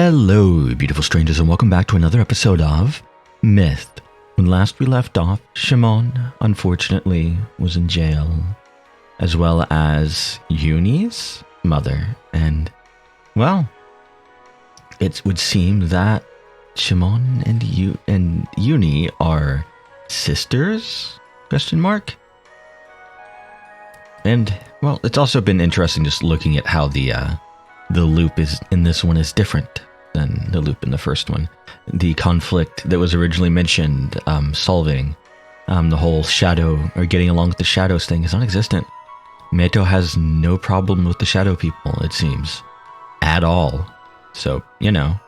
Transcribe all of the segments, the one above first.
Hello, beautiful strangers, and welcome back to another episode of Myth. When last we left off, Shimon, unfortunately, was in jail, as well as Eunie's mother, and, well, it would seem that Shimon and Eunie are sisters? Question mark? And, well, it's also been interesting just looking at how the loop is in this one is different than the loop in the first one. The conflict that was originally mentioned, solving the whole shadow or getting along with the shadows thing is non-existent. Meto has no problem with the shadow people, it seems, at all. So, you know,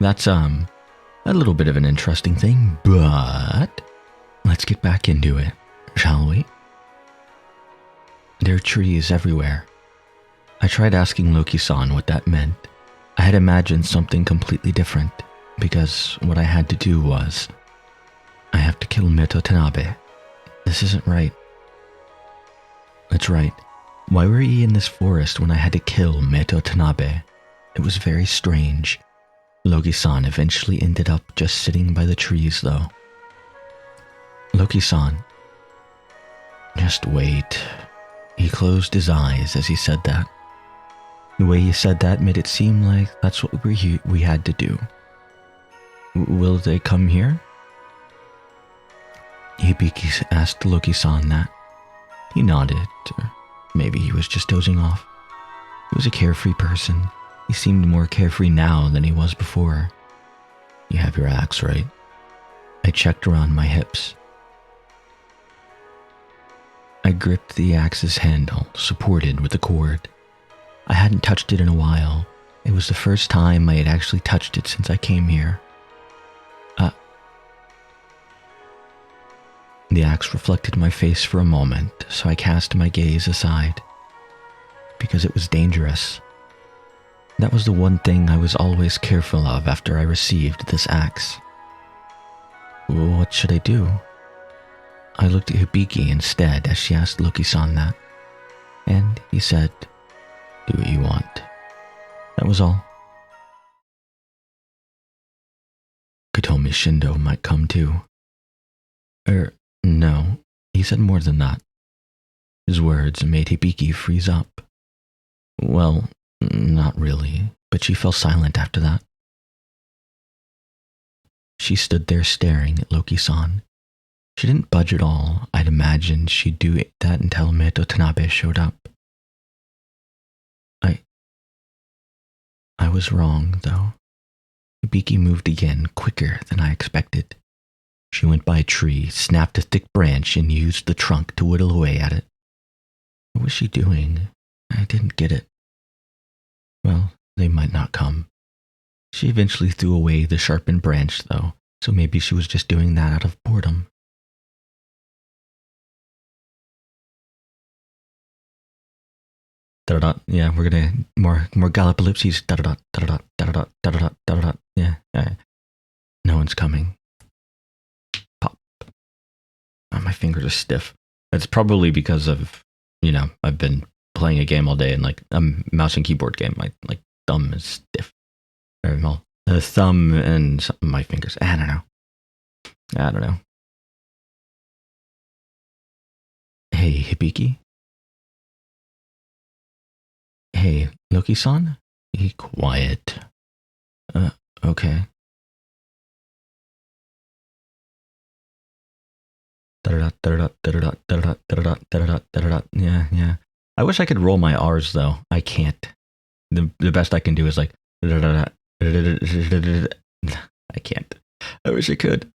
that's a little bit of an interesting thing, but let's get back into it, shall we? There are trees everywhere. I tried asking Loki-san what that meant. I had imagined something completely different, because what I had to do was, I have to kill Meto Tanabe. This isn't right. That's right. Why were we in this forest when I had to kill Meto Tanabe? It was very strange. Loki-san eventually ended up just sitting by the trees, though. Loki-san. Just wait. He closed his eyes as he said that. The way he said that made it seem like that's what we had to do. Will they come here? Hibiki asked Loki-san that. He nodded, or maybe he was just dozing off. He was a carefree person. He seemed more carefree now than he was before. You have your axe, right? I checked around my hips. I gripped the axe's handle, supported with a cord. I hadn't touched it in a while. It was the first time I had actually touched it since I came here. The axe reflected my face for a moment, so I cast my gaze aside. Because it was dangerous. That was the one thing I was always careful of after I received this axe. What should I do? I looked at Hibiki instead as she asked Loki-san that. And he said, do what you want. That was all. Katomi Shindo might come too. No, he said more than that. His words made Hibiki freeze up. Well, not really, but she fell silent after that. She stood there staring at Loki-san. She didn't budge at all. I'd imagined she'd do that until Meto Tanabe showed up. I was wrong, though. Hibiki moved again, quicker than I expected. She went by a tree, snapped a thick branch, and used the trunk to whittle away at it. What was she doing? I didn't get it. Well, they might not come. She eventually threw away the sharpened branch, though, so maybe she was just doing that out of boredom. Da-da-da. Yeah, we're gonna more Gallipolipses. Da-da-da, da-da-da, da-da-da, da-da-da, da-da-da. Yeah. No one's coming. Pop. Oh, my fingers are stiff. It's probably because of, I've been playing a game all day and a mouse and keyboard game. My thumb is stiff. Very well. The thumb and some of my fingers. I don't know. Hey, Hibiki. Hey, Loki-san? Be quiet. Okay. Yeah. I wish I could roll my R's, though. I can't. The best I can do is I can't. I wish I could.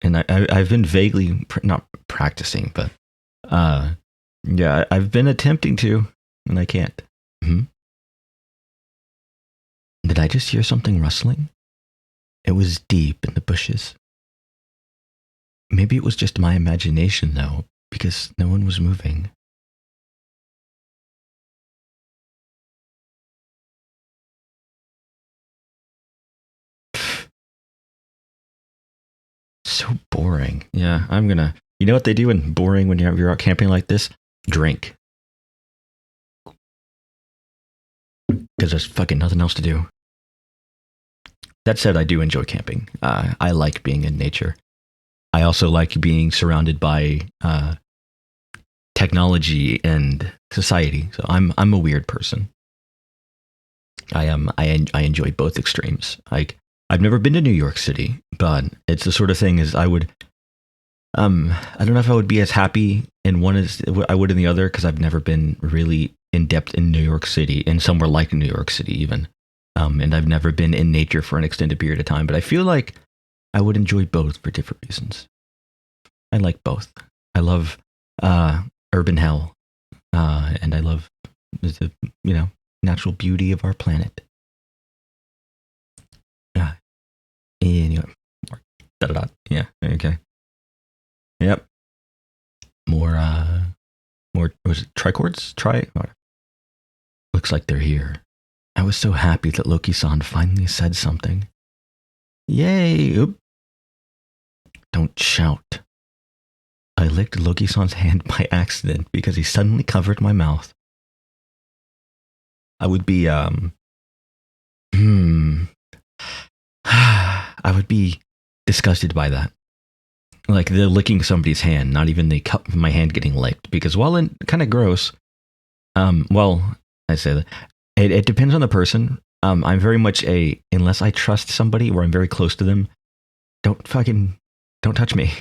And I've been vaguely, not practicing, but, yeah, I've been attempting to, and I can't. Did I just hear something rustling? It was deep in the bushes. Maybe it was just my imagination, though, because no one was moving. So boring. Yeah, I'm gonna... You know what they do when boring when you're out camping like this? Drink. Because there's fucking nothing else to do. That said, I do enjoy camping. I like being in nature. I also like being surrounded by technology and society. So I'm a weird person. I am. I enjoy both extremes. Like I've never been to New York City, but it's the sort of thing as I would. I don't know if I would be as happy in one as I would in the other because I've never been really in depth in New York City, in somewhere like New York City even. And I've never been in nature for an extended period of time. But I feel like I would enjoy both for different reasons. I like both. I love urban hell, and I love the natural beauty of our planet. Anyway, da da da. Yeah. Okay. Yep. More. Was it tricords? Looks like they're here. I was so happy that Loki-san finally said something. Yay! Oop. Don't shout. I licked Loki-san's hand by accident because he suddenly covered my mouth. I would be, I would be disgusted by that. Like the licking somebody's hand, not even the my hand getting licked. Because while it's kind of gross, well, I say that it depends on the person. I'm very much unless I trust somebody or I'm very close to them, don't touch me.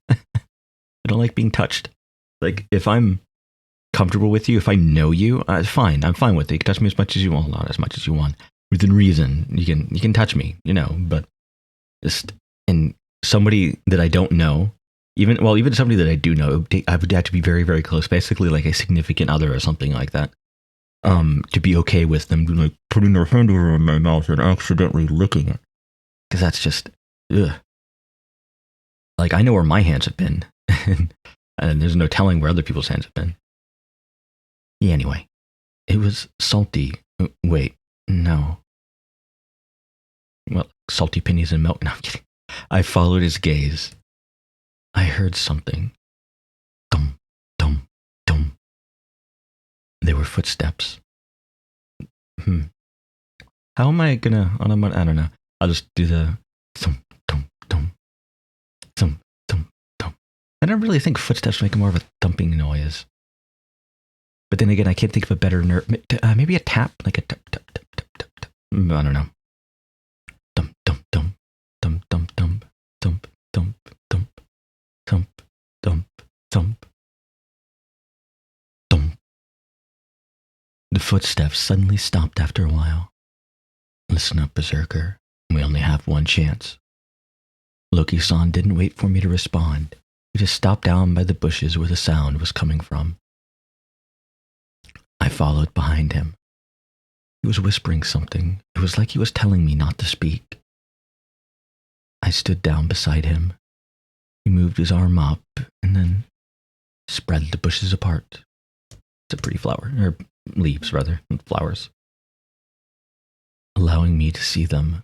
I don't like being touched. Like if I'm comfortable with you, if I know you, fine. I'm fine with it. You can touch me as much as you want, not as much as you want, within reason. You can touch me, but just in somebody that I don't know, even somebody that I do know, I would have to be very, very close, basically like a significant other or something like that, to be okay with them like putting their hand over my mouth and accidentally licking it, because that's just, ugh. Like I know where my hands have been, and there's no telling where other people's hands have been. Yeah, anyway, it was salty. Wait, no. Well, salty pennies and milk. No, I'm kidding. I followed his gaze. I heard something. Dum, dum, dum. They were footsteps. How am I gonna? I don't know. I'll just do the thump, thump, thump, thump, thump, thump. I don't really think footsteps make more of a thumping noise. But then again, I can't think of a better maybe a tap, like a tap, tap, tap, tap, tap, tap. I don't know. Thump, thump, thump, thump, thump, thump, thump, thump, thump, thump, thump, thump, thump. The footsteps suddenly stopped after a while. Listen up, Berserker. We only have one chance. Loki-san didn't wait for me to respond. He just stopped down by the bushes where the sound was coming from. I followed behind him. He was whispering something. It was like he was telling me not to speak. I stood down beside him. He moved his arm up and then spread the bushes apart. It's a pretty flower, or leaves rather, not flowers, allowing me to see them.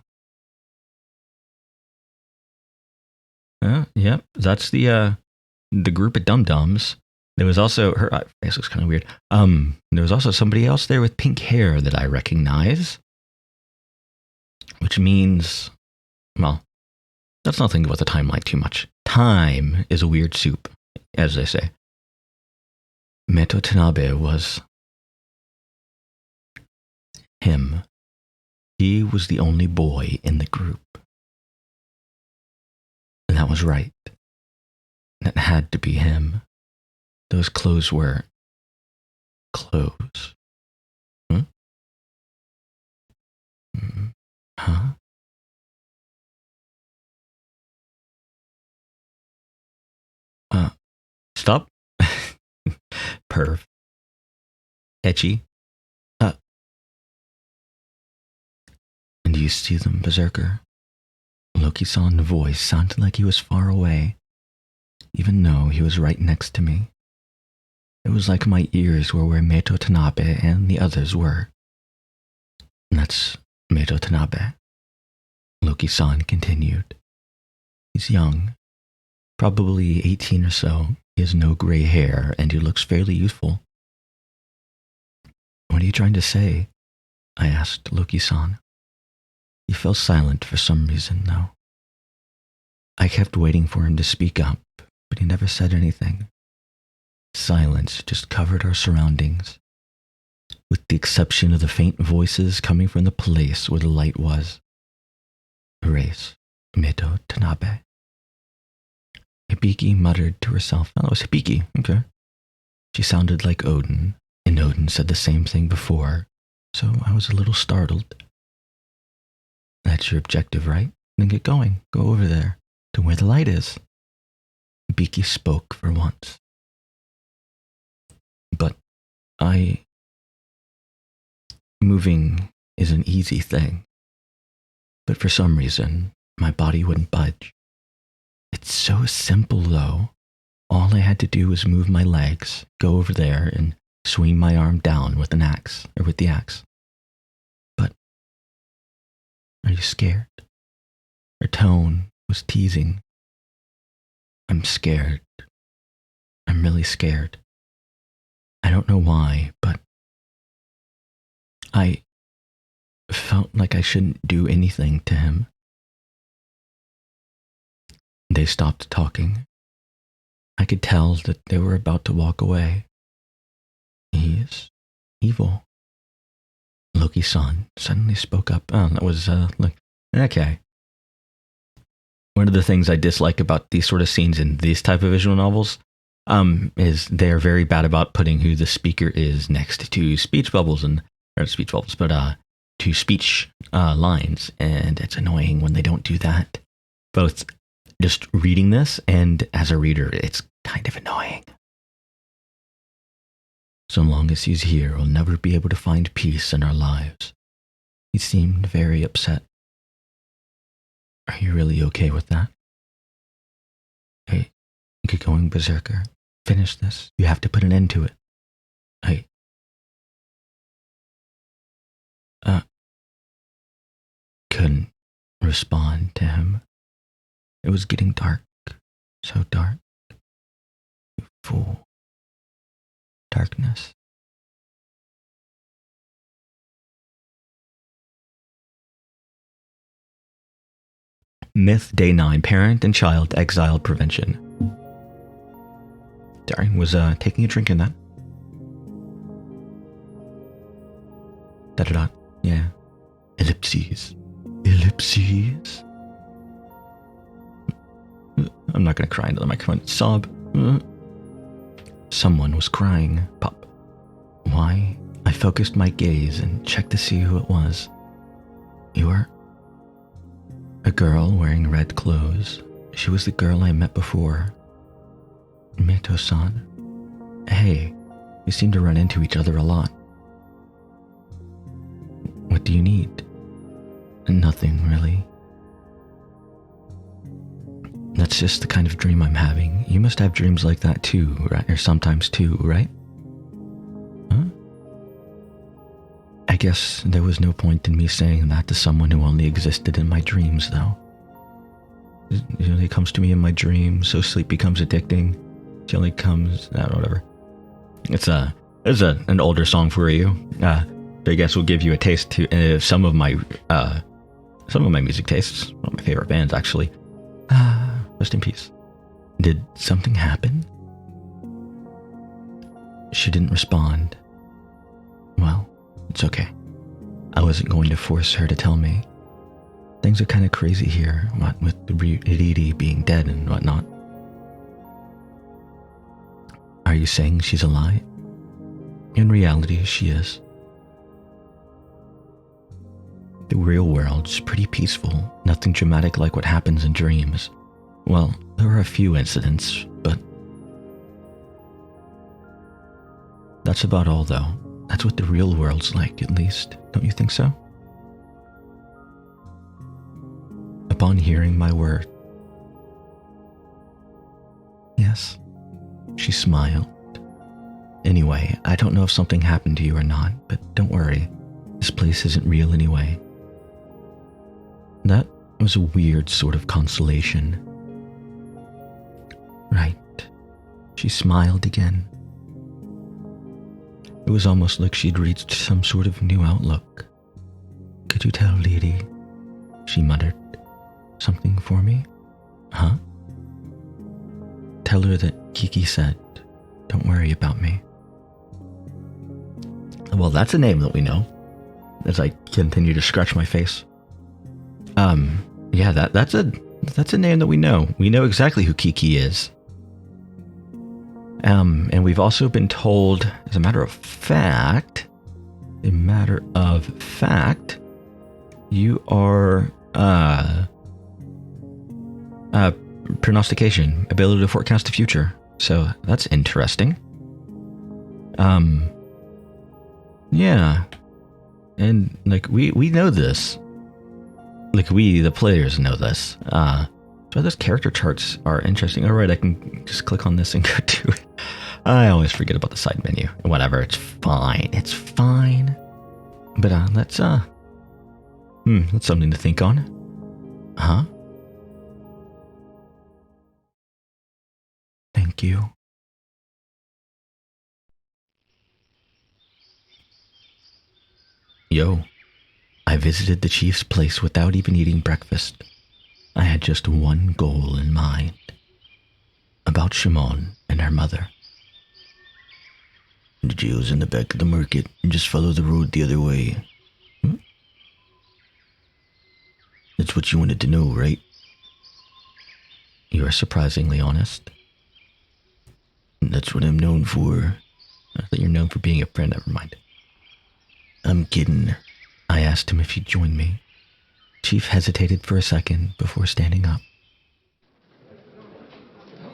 Yep, that's the group of dum-dums. There was also her face looks kind of weird. There was also somebody else there with pink hair that I recognize, which means, well, let's not think about the timeline too much. Time is a weird soup, as they say. Meto Tanabe was him. He was the only boy in the group. And that was right. That had to be him. Those clothes were clothes. Huh? Stop. Perv. Etchy. And you see them, Berserker? Loki-san's voice sounded like he was far away, even though he was right next to me. It was like my ears were where Meto Tanabe and the others were. And that's Meto Tanabe. Loki-san continued. He's young, probably 18 or so. He has no gray hair and he looks fairly youthful. What are you trying to say? I asked Loki-san. He fell silent for some reason, though. I kept waiting for him to speak up, but he never said anything. Silence just covered our surroundings, with the exception of the faint voices coming from the place where the light was. Erase, Mito Tanabe. Hibiki muttered to herself. Oh, it was Hibiki, okay. She sounded like Odin, and Odin said the same thing before, so I was a little startled. That's your objective, right? Then get going. Go over there, to where the light is. Hibiki spoke for once. But moving is an easy thing. But for some reason, my body wouldn't budge. It's so simple, though. All I had to do was move my legs, go over there, and swing my arm down with the axe. But are you scared? Her tone was teasing. I'm scared. I'm really scared. I don't know why, but I felt like I shouldn't do anything to him. They stopped talking. I could tell that they were about to walk away. He's evil. Loki-san suddenly spoke up. Oh, that was, okay. One of the things I dislike about these sort of scenes in these type of visual novels is they're very bad about putting who the speaker is next to speech bubbles to speech lines, and it's annoying when they don't do that. Both just reading this and as a reader, it's kind of annoying. So long as he's here, we'll never be able to find peace in our lives. He seemed very upset. Are you really okay with that? Hey, get going, Berserker. Finish this. You have to put an end to it. Hey. Couldn't respond to him. It was getting dark. So dark. You fool. Darkness. Myth Day 9, Parent and Child Exile Prevention. Darren was taking a drink in that. Da-da-da. Yeah. Ellipses. Ellipses. I'm not going to cry into the microphone. Sob. Someone was crying. Pop. Why? I focused my gaze and checked to see who it was. You are? A girl wearing red clothes. She was the girl I met before. Mito-san. Hey, we seem to run into each other a lot. What do you need? Nothing, really. That's just the kind of dream I'm having. You must have dreams like that too, right? Or sometimes too, right? Huh? I guess there was no point in me saying that to someone who only existed in my dreams, though. She only comes to me in my dreams, so sleep becomes addicting. She only comes... whatever. It's an older song for you. I guess will give you a taste to some of my music tastes. One of my favorite bands, actually. Rest in peace. Did something happen? She didn't respond. Well, it's okay. I wasn't going to force her to tell me. Things are kind of crazy here, what with Riri being dead and whatnot. Are you saying she's alive? In reality, she is. The real world's pretty peaceful, nothing dramatic like what happens in dreams. Well, there are a few incidents, but that's about all, though. That's what the real world's like, at least. Don't you think so? Upon hearing my word, yes, she smiled. Anyway, I don't know if something happened to you or not, but don't worry. This place isn't real anyway. That was a weird sort of consolation. Right. She smiled again. It was almost like she'd reached some sort of new outlook. Could you tell, Lady? she muttered. Something for me? Huh? Tell her that Kiki said, don't worry about me. Well, that's a name that we know. As I continue to scratch my face. Yeah, that's a name that we know. We know exactly who Kiki is. And we've also been told, as a matter of fact, you are prognostication, ability to forecast the future. So that's interesting. Yeah. And like we know this. Like we, the players, know this. So those character charts are interesting. Alright, I can just click on this and go to it. I always forget about the side menu. Whatever, it's fine. It's fine. But that's something to think on. Huh? Thank you. Yo, I visited the chief's place without even eating breakfast. I had just one goal in mind. About Shimon and her mother. The jail's in the back of the market, and just follow the road the other way. That's what you wanted to know, right? You are surprisingly honest. That's what I'm known for. I thought you're known for being a friend, never mind. I'm kidding. I asked him if he'd join me. Chief hesitated for a second before standing up.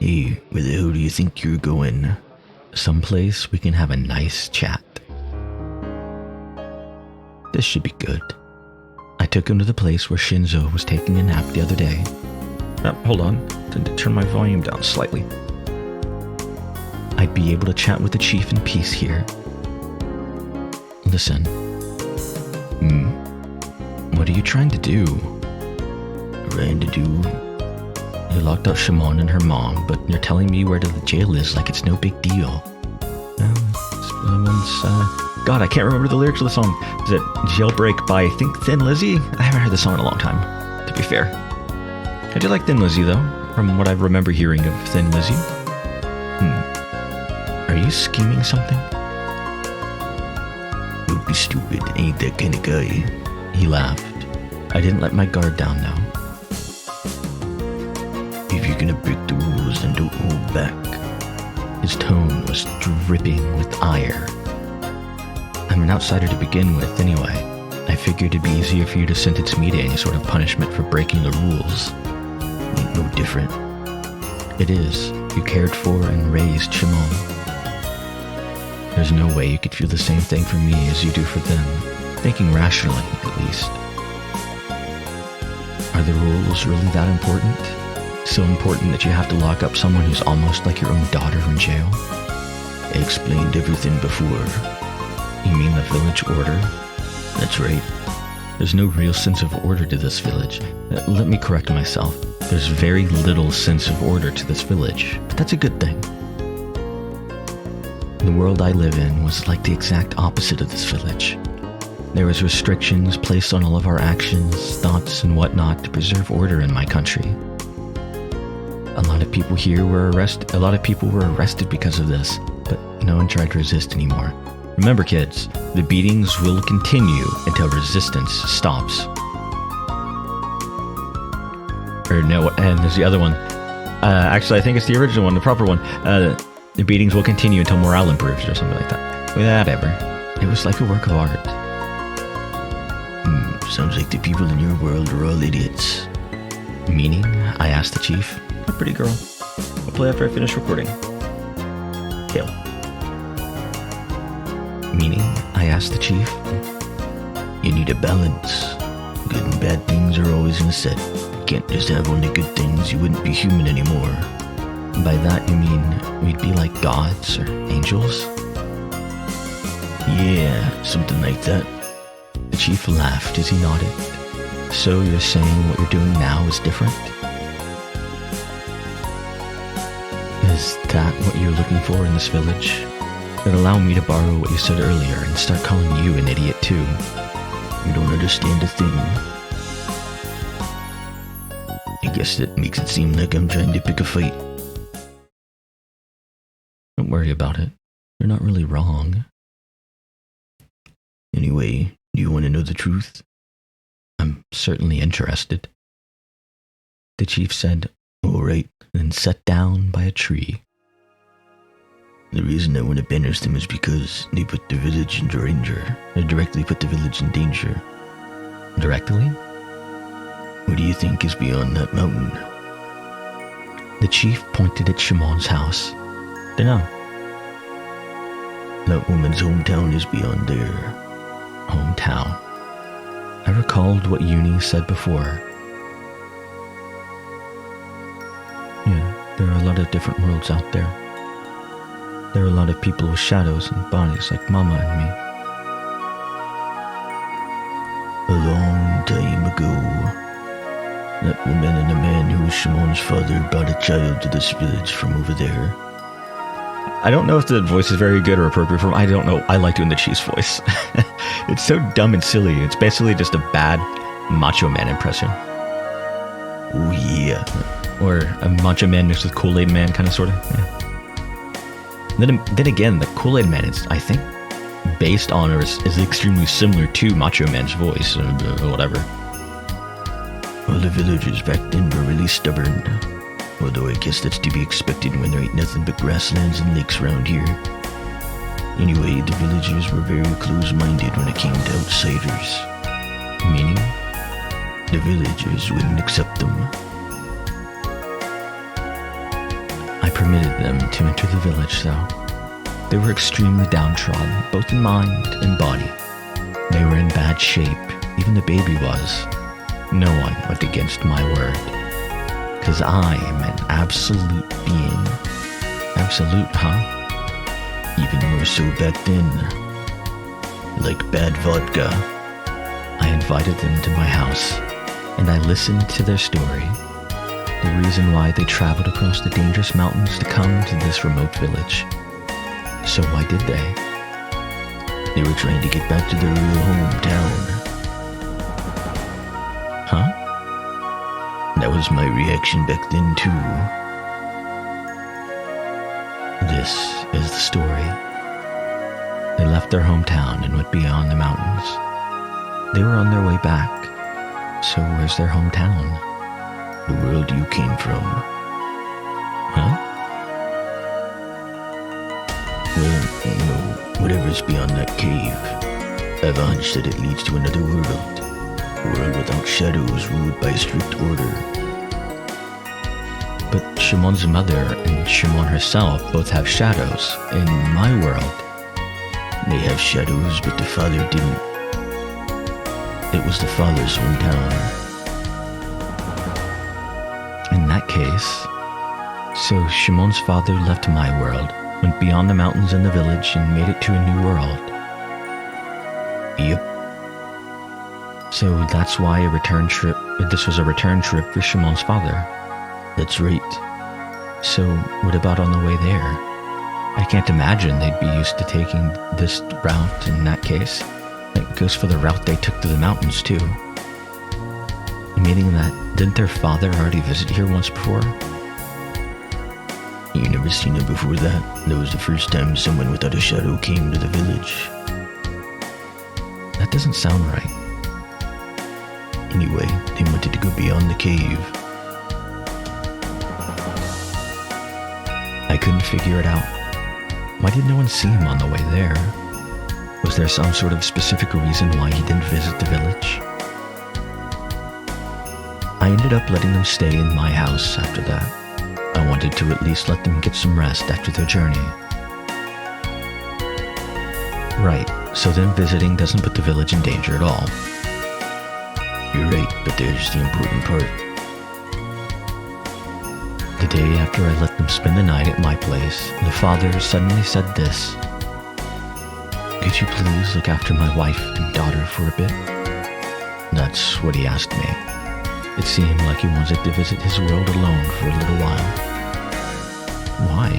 Hey, where the hell do you think you're going? Someplace we can have a nice chat. This should be good. I took him to the place where Shinzo was taking a nap the other day. Hold on. I need to turn my volume down slightly. I'd be able to chat with the chief in peace here. Listen. What are you trying to do? You locked up Shimon and her mom, but you're telling me where the jail is like it's no big deal. God, I can't remember the lyrics of the song. Is it Jailbreak by, I think, Thin Lizzy? I haven't heard the song in a long time, to be fair. I do like Thin Lizzy, though, from what I remember hearing of Thin Lizzy. Are you scheming something? Don't be stupid, ain't that kind of guy. He laughed. I didn't let my guard down now. If you're gonna break the rules, then don't hold back. His tone was dripping with ire. I'm an outsider to begin with, anyway. I figured it'd be easier for you to sentence me to any sort of punishment for breaking the rules. Ain't no different. It is. You cared for and raised Shimon. There's no way you could feel the same thing for me as you do for them. Thinking rationally, at least. Are the rules really that important? So important that you have to lock up someone who's almost like your own daughter in jail? I explained everything before. You mean the village order? That's right. There's no real sense of order to this village. Let me correct myself. There's very little sense of order to this village, but that's a good thing. The world I live in was like the exact opposite of this village. There was restrictions placed on all of our actions, thoughts, and whatnot to preserve order in my country. A lot of people were arrested because of this, but no one tried to resist anymore. Remember, kids, the beatings will continue until resistance stops. Or no, and there's the other one. Actually, I think it's the original one, the proper one. The beatings will continue until morale improves, or something like that. Whatever. It was like a work of art. Sounds like the people in your world are all idiots. Meaning? I asked the chief. A pretty girl. I'll play after I finish recording. Hail. Meaning? I asked the chief. You need a balance. Good and bad things are always in a set. You can't just have only good things, you wouldn't be human anymore. By that you mean we'd be like gods or angels? Yeah, something like that. The chief laughed as he nodded. So you're saying what you're doing now is different? Is that what you're looking for in this village? Then allow me to borrow what you said earlier and start calling you an idiot too. You don't understand a thing. guess that makes it seem like I'm trying to pick a fight. Don't worry about it. You're not really wrong. Anyway, do you want to know the truth? I'm certainly interested. The chief said, All right. then sat down by a tree. The reason I want to banish them is because they put the village in danger. They directly put the village in danger. Directly? What do you think is beyond that mountain? The chief pointed at Shimon's house. Dunno. That woman's hometown is beyond there. Hometown. I recalled what Uni said before. Yeah, there are a lot of different worlds out there. There are a lot of people with shadows and bodies like Mama and me. A long time ago, that woman and the man who was Shimon's father brought a child to this village from over there. I don't know if the voice is very good or appropriate for him. I don't know. I like doing the chief's voice. It's so dumb and silly. It's basically just a bad Macho Man impression. Oh yeah. Or a Macho Man mixed with Kool-Aid Man, kind of, sort of. Yeah. Then again, the Kool-Aid Man is, I think, based on or is extremely similar to Macho Man's voice, or whatever. Well, the villagers back then were really stubborn. Although I guess that's to be expected when there ain't nothing but grasslands and lakes around here. Anyway, the villagers were very close-minded when it came to outsiders. Meaning? The villagers wouldn't accept them. I permitted them to enter the village, though. They were extremely downtrodden, both in mind and body. They were in bad shape, even the baby was. No one went against my word. 'Cause I am an absolute being. Absolute, huh? Even more so back then. Like bad vodka. I invited them to my house, and I listened to their story. The reason why they traveled across the dangerous mountains to come to this remote village. So why did they? They were trying to get back to their real hometown. Huh? That was my reaction back then too. This is the story. They left their hometown and went beyond the mountains. They were on their way back. So where's their hometown? The world you came from. Huh? Well, you know, whatever's beyond that cave. I've a hunch that it leads to another world. A world without shadows, ruled by strict order. But Shimon's mother and Shimon herself both have shadows. In my world, they have shadows, but the father didn't. It was the father's hometown. In that case, so Shimon's father left my world, went beyond the mountains and the village, and made it to a new world. Yep. So that's why this was a return trip for Shimon's father. That's right. So what about on the way there? I can't imagine they'd be used to taking this route in that case. It goes for the route they took to the mountains too. Meaning that, didn't their father already visit here once before? You never seen it before that? That was the first time someone without a shadow came to the village. That doesn't sound right. Anyway, they wanted to go beyond the cave. I couldn't figure it out. Why did no one see him on the way there? Was there some sort of specific reason why he didn't visit the village? I ended up letting them stay in my house after that. I wanted to at least let them get some rest after their journey. Right, so them visiting doesn't put the village in danger at all. You're right, but there's the important part. The day after I let them spend the night at my place, the father suddenly said this. Could you please look after my wife and daughter for a bit? That's what he asked me. It seemed like he wanted to visit his world alone for a little while. Why?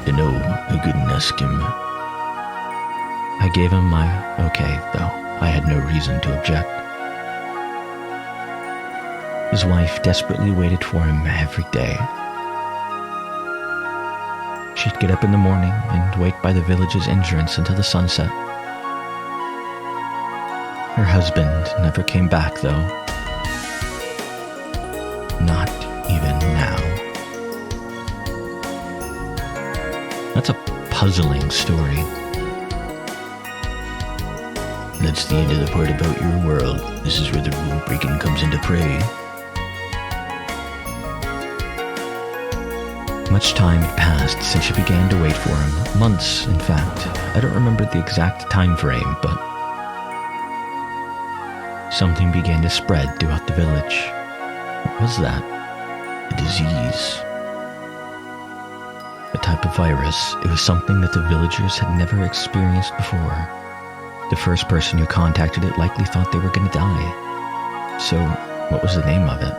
You know, I couldn't ask him. I gave him my okay, though. I had no reason to object. His wife desperately waited for him every day. She'd get up in the morning and wait by the village's entrance until the sunset. Her husband never came back, though. Not even now. That's a puzzling story. That's the end of the part about your world. This is where the rule breaking comes into play. Much time had passed since she began to wait for him. Months, in fact. I don't remember the exact time frame, but something began to spread throughout the village. What was that? A disease. A type of virus. It was something that the villagers had never experienced before. The first person who contacted it likely thought they were going to die. So, what was the name of it?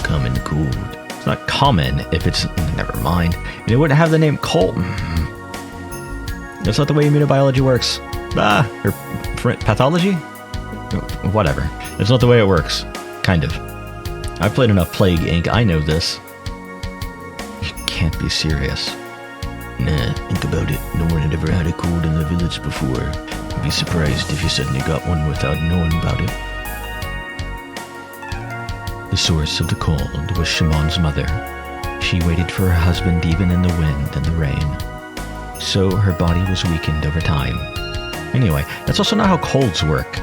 Common cold. It's not common if it's... Never mind. It wouldn't have the name cold. That's not the way immunobiology works. Or pathology? Whatever. It's not the way it works. Kind of. I've played enough Plague Inc. I know this. You can't be serious. Nah, think about it. No one had ever had a cold in the village before. I'd be surprised if you suddenly got one without knowing about it. The source of the cold was Shimon's mother. She waited for her husband even in the wind and the rain. So her body was weakened over time. Anyway, that's also not how colds work.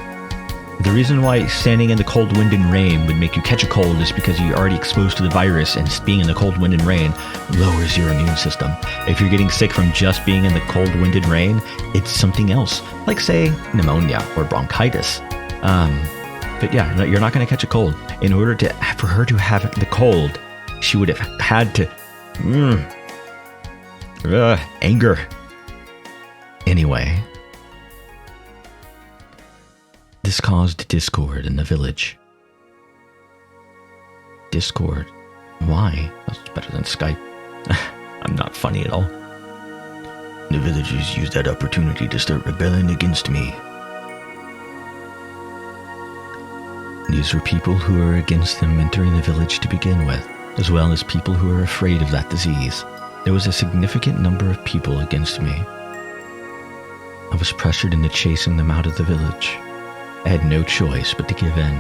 The reason why standing in the cold wind and rain would make you catch a cold is because you're already exposed to the virus, and being in the cold wind and rain lowers your immune system. If you're getting sick from just being in the cold wind and rain, it's something else, like say pneumonia or bronchitis. But yeah, you're not going to catch a cold. In order for her to have the cold, she would have had to anger. Anyway, this caused discord in the village. Discord? Why? That's better than Skype. I'm not funny at all. The villagers used that opportunity to start rebelling against me. These were people who were against them entering the village to begin with, as well as people who were afraid of that disease. There was a significant number of people against me. I was pressured into chasing them out of the village. I had no choice but to give in.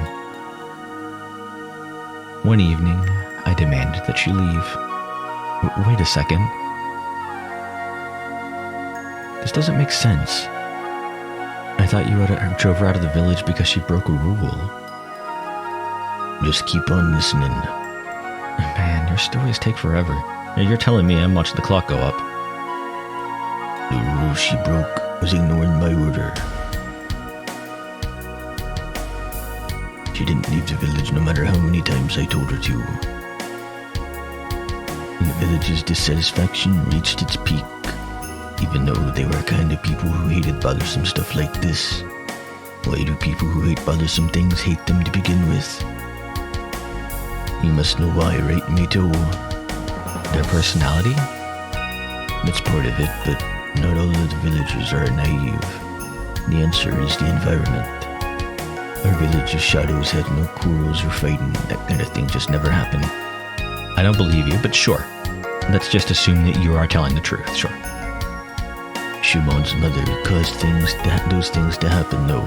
One evening, I demanded that she leave. Wait a second. This doesn't make sense. I thought you drove her out of the village because she broke a rule. Just keep on listening. Man, your stories take forever. You're telling me I'm watching the clock go up. The rule she broke was ignoring my order. She didn't leave the village no matter how many times I told her to. The village's dissatisfaction reached its peak, even though they were kind of people who hated bothersome stuff like this. Why do people who hate bothersome things hate them to begin with? You must know why, right, Mato? Their personality? That's part of it, but not all of the villagers are naive. The answer is the environment. Our village's shadows had no quarrels or fighting. That kind of thing just never happened. I don't believe you, but sure. Let's just assume that you are telling the truth, sure. Shimon's mother caused those things to happen, though.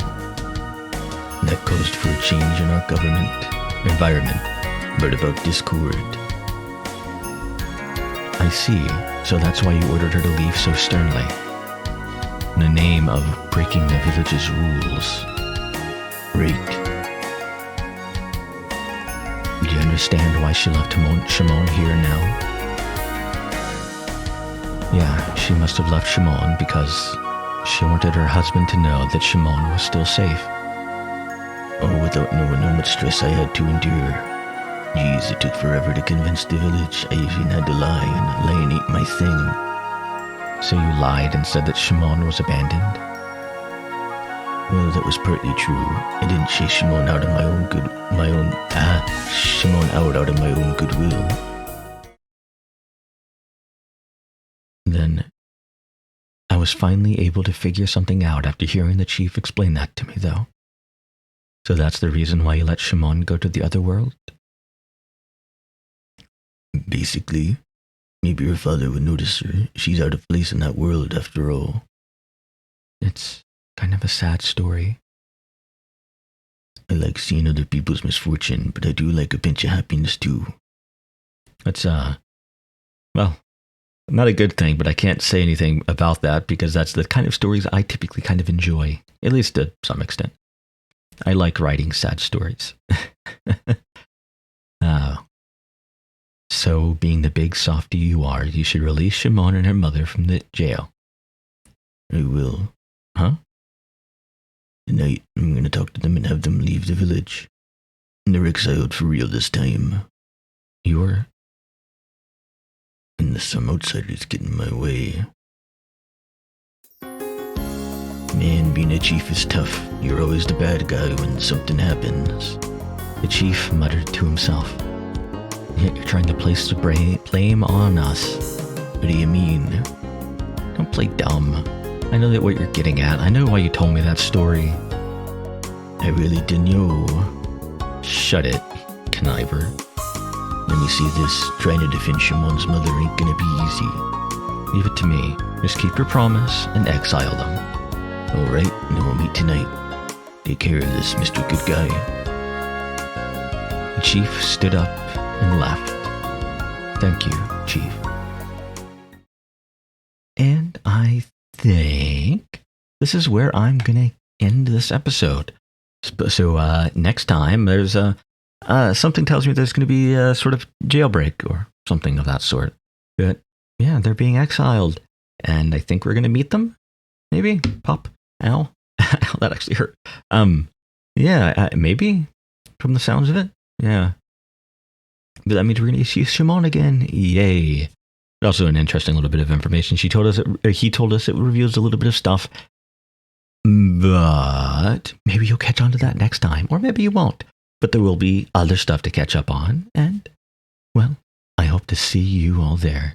That caused for a change in our environment. But about discord. I see. So that's why you ordered her to leave so sternly. In the name of breaking the village's rules. Right. Do you understand why she left Shimon here now? Yeah, she must have left Shimon because she wanted her husband to know that Shimon was still safe. Oh, without knowing how much stress I had to endure. Geez, it took forever to convince the village. I even had to lie, and lying ain't my thing. So you lied and said that Shimon was abandoned? Well, that was partly true. I didn't chase Shimon out of Shimon out of my own goodwill. Then, I was finally able to figure something out after hearing the chief explain that to me, though. So that's the reason why you let Shimon go to the other world? Basically, maybe her father would notice her. She's out of place in that world after all. It's kind of a sad story. I like seeing other people's misfortune, but I do like a pinch of happiness too. It's, well, not a good thing, but I can't say anything about that because that's the kind of stories I typically kind of enjoy, at least to some extent. I like writing sad stories. So, being the big softy you are, you should release Shimon and her mother from the jail. I will. Huh? Tonight, I'm going to talk to them and have them leave the village. And they're exiled for real this time. You're... Unless some outsiders get in my way. Man, being a chief is tough. You're always the bad guy when something happens. The chief muttered to himself. Yet you're trying to place the blame on us. What do you mean? Don't play dumb. I know that what you're getting at. I know why you told me that story. I really didn't know. Shut it, conniver. Let me see this. Trying to defend Shimon's mother ain't gonna be easy. Leave it to me. Just keep your promise and exile them. Alright, then we'll meet tonight. Take care of this, Mr. Good Guy. The chief stood up and left. Thank you, Chief. And I think this is where I'm going to end this episode. So next time, there's something tells me there's going to be a sort of jailbreak or something of that sort. But yeah, they're being exiled. And I think we're going to meet them. Maybe? Pop? Ow? Ow, that actually hurt. Yeah, maybe from the sounds of it. Yeah. But that means we're going to see Shimon again. Yay. Also an interesting little bit of information. He told us it reveals a little bit of stuff. But maybe you'll catch on to that next time. Or maybe you won't. But there will be other stuff to catch up on. And, well, I hope to see you all there.